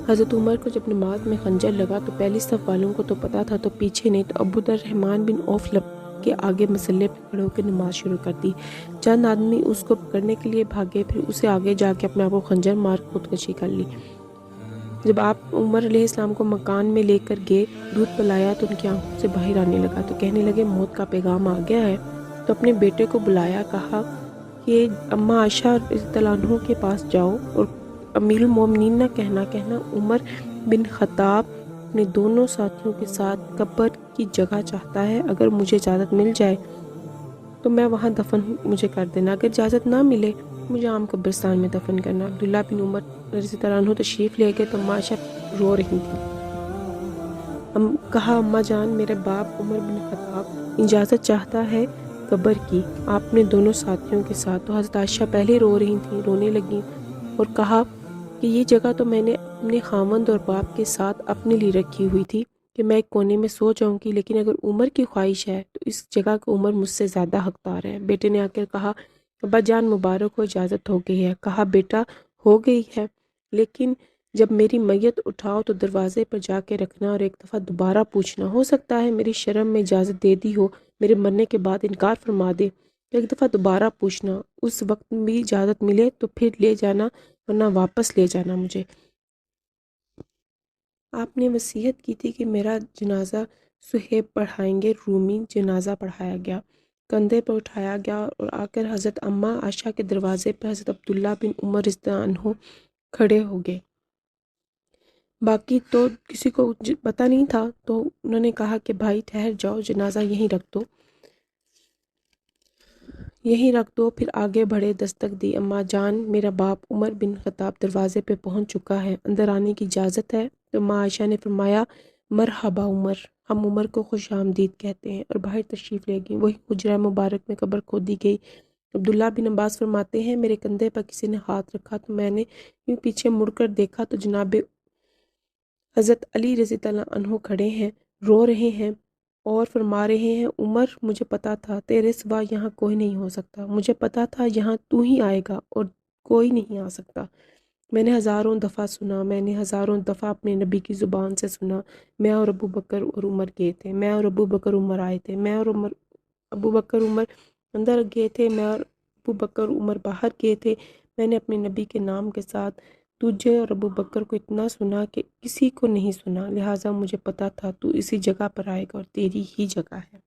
حضرت عمر کو جب نماز میں خنجر لگا تو پہلی صف والوں کو تو پتہ تھا تو پیچھے نہیں، تو ابو الرحمن بن عوف لب کے آگے مسلے پہ کھڑے ہو کے نماز شروع کر دی۔ چند آدمی اس کو پکڑنے کے لیے بھاگے، پھر اسے آگے جا کے اپنے آپ کو خنجر مار خودکشی کر لی۔ جب آپ عمر علیہ السلام کو مکان میں لے کر گئے، دودھ پلایا تو ان کی آنکھوں سے باہر آنے لگا، تو کہنے لگے موت کا پیغام آ گیا ہے۔ تو اپنے بیٹے کو بلایا، کہا کہ اماں عائشہ رضی اللہ عنہ کے پاس جاؤ اور امیر المومنین نہ کہنا عمر بن خطاب اپنے دونوں ساتھیوں کے ساتھ قبر کی جگہ چاہتا ہے، اگر مجھے اجازت مل جائے تو میں وہاں دفن مجھے کر دینا، اگر اجازت نہ ملے مجھے عام قبرستان میں دفن کرنا۔ عبداللہ بن عمر رضی اللہ عنہ تشریف لے گئے تو اماں عائشہ رو رہی تھیں۔ کہا اماں جان، میرے باپ عمر بن خطاب اجازت چاہتا ہے قبر کی، آپ نے دونوں ساتھیوں کے ساتھ۔ تو حضرت عائشہ پہلے رو رہی تھیں، رونے لگیں اور کہا کہ یہ جگہ تو میں نے اپنے خاوند اور باپ کے ساتھ اپنے لیے رکھی ہوئی تھی کہ میں ایک کونے میں سو جاؤں گی، لیکن اگر عمر کی خواہش ہے تو اس جگہ کا عمر مجھ سے زیادہ حقدار ہے۔ بیٹے نے آ کر کہا ابا جان مبارک ہو، اجازت ہو گئی ہے۔ کہا بیٹا ہو گئی ہے، لیکن جب میری میت اٹھاؤ تو دروازے پر جا کے رکھنا اور ایک دفعہ دوبارہ پوچھنا، ہو سکتا ہے میری شرم میں اجازت دے دی ہو، میرے مرنے کے بعد انکار فرما دے، ایک دفعہ دوبارہ پوچھنا، اس وقت بھی اجازت ملے تو پھر لے جانا ورنہ واپس لے جانا مجھے۔ آپ نے وصیت کی تھی کہ میرا جنازہ صہیب پڑھائیں گے۔ رومی جنازہ پڑھایا گیا، کندھے پر اٹھایا گیا اور آ کر حضرت اماں عائشہ کے دروازے پر حضرت عبداللہ بن عمر رضی اللہ عنہ کھڑے ہو گئے۔ باقی تو کسی کو پتہ نہیں تھا، تو انہوں نے کہا کہ بھائی ٹھہر جاؤ، جنازہ یہیں رکھ دو، پھر آگے بڑھے، دستک دی، اماں جان میرا باپ عمر بن خطاب دروازے پہ پہنچ چکا ہے، اندر آنے کی اجازت ہے؟ تو اماں عائشہ نے فرمایا مرحبا عمر، ہم عمر کو خوش آمدید کہتے ہیں، اور باہر تشریف لے گئیں۔ وہی حجرہ مبارک میں قبر کھودی گئی۔ عبداللہ بن عباس فرماتے ہیں میرے کندھے پر کسی نے ہاتھ رکھا تو میں نے یوں پیچھے مڑ کر دیکھا تو جناب حضرت علی رضی اللہ عنہ کھڑے ہیں، رو رہے ہیں اور فرما رہے ہیں عمر مجھے پتا تھا تیرے سوا یہاں کوئی نہیں ہو سکتا، مجھے پتا تھا یہاں تو ہی آئے گا اور کوئی نہیں آ سکتا۔ میں نے ہزاروں دفعہ سنا، میں نے ہزاروں دفعہ اپنے نبی کی زبان سے سنا، میں اور ابو بکر اور عمر گئے تھے، میں اور ابو بکر عمر آئے تھے، میں اور ابو بکر عمر اندر گئے تھے، میں اور ابو بکر عمر باہر گئے تھے، میں نے اپنے نبی کے نام کے ساتھ تجھے اور ابو بکر کو اتنا سنا کہ کسی کو نہیں سنا، لہٰذا مجھے پتا تھا تو اسی جگہ پر آئے گا اور تیری ہی جگہ ہے۔